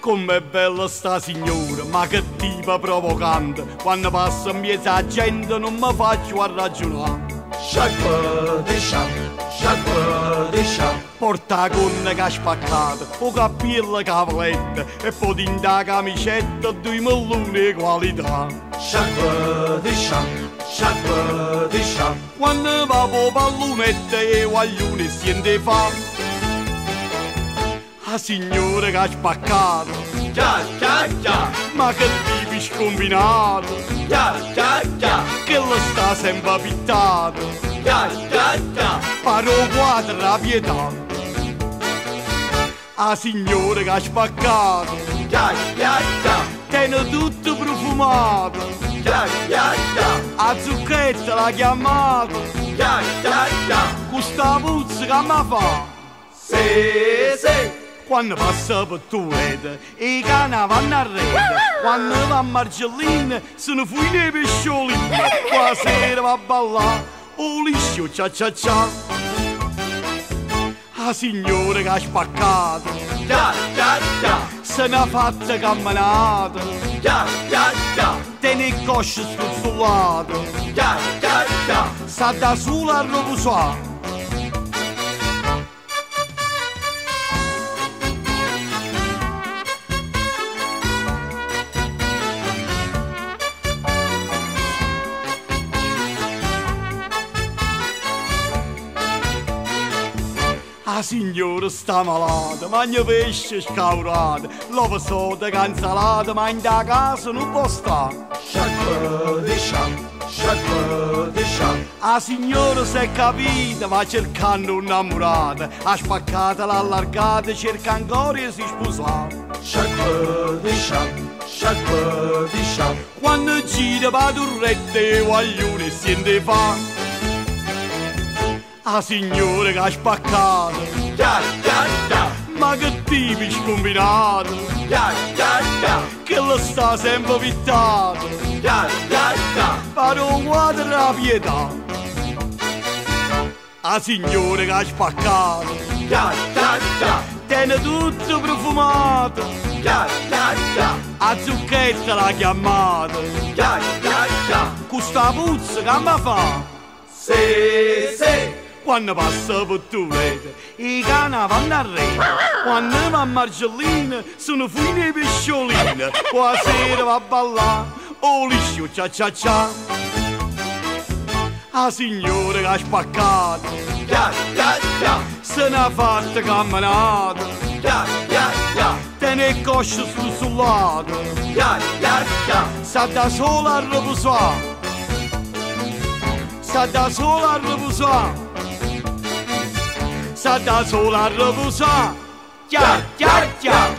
Com'è bella sta signora, ma che tipa provocante. Quando passa in mezzo a gente non mi faccio a ragionare. Sciacqua di sciacqua. Porta la gonna che ha spaccato, o capello cavaletta, e poi tinta la camicetta, due melloni di qualità. Sciacqua di sciacqua. Quando va po' pallonetta e guaglione siente fa. La signora che ha spaccato, Già. ma che tipi scombinato, Già. che lo sta sempre pittato, Già. paro quadra la pietà. La signora che ha spaccato, Già. tiene tutto profumato, Già. a zucchetta l'ha chiamato, Già. con sta puzza che mi fa. Sì. Quando passa per tu rete, i cani vanno a rete. Quando va a Marcellina, se ne fui nei pesciolini. Qua sera va a ballare, o liscio cia. La signora che ha spaccato, Già. se n'ha fatta camminata. Già. Tiene il coscio stuzzolato, Già. sta da sola a riposare. La signora sta malata, mangia pesce scaurato, l'uovo soda che insalata, ma in da casa non può stare. Sciacqua di sciacqua. La signora si è capita, va cercando un'annamorata, ha spaccato l'allargata, cerca ancora e si sposa. Sciacqua di sciacqua. Quando gira va turretta e guaglione siente fa. La signora che ha spaccato, Già. ma che tipi scombinato, Già. che lo sta sempre pittato, Già. paro quadra la pietà. La signora che ha spaccato, Già. tiene tutto profumato, Già. a zucchetta l'ha chiamato, Già. con sta puzza che mi fa. Sì. Quando passa per tu rete, i cani vanno a rete. Quando va a Marcellina, sono fine nei pesciolini. Qua sera va a ballare, o liscio cia. La signora che ha spaccato, Già. se n'ha fatta camminata. Già. Tiene il coscio stuzzolato, Già. sta da sola a riposare. Sta da sola a riposare. Sta da sola a riposare. Chia.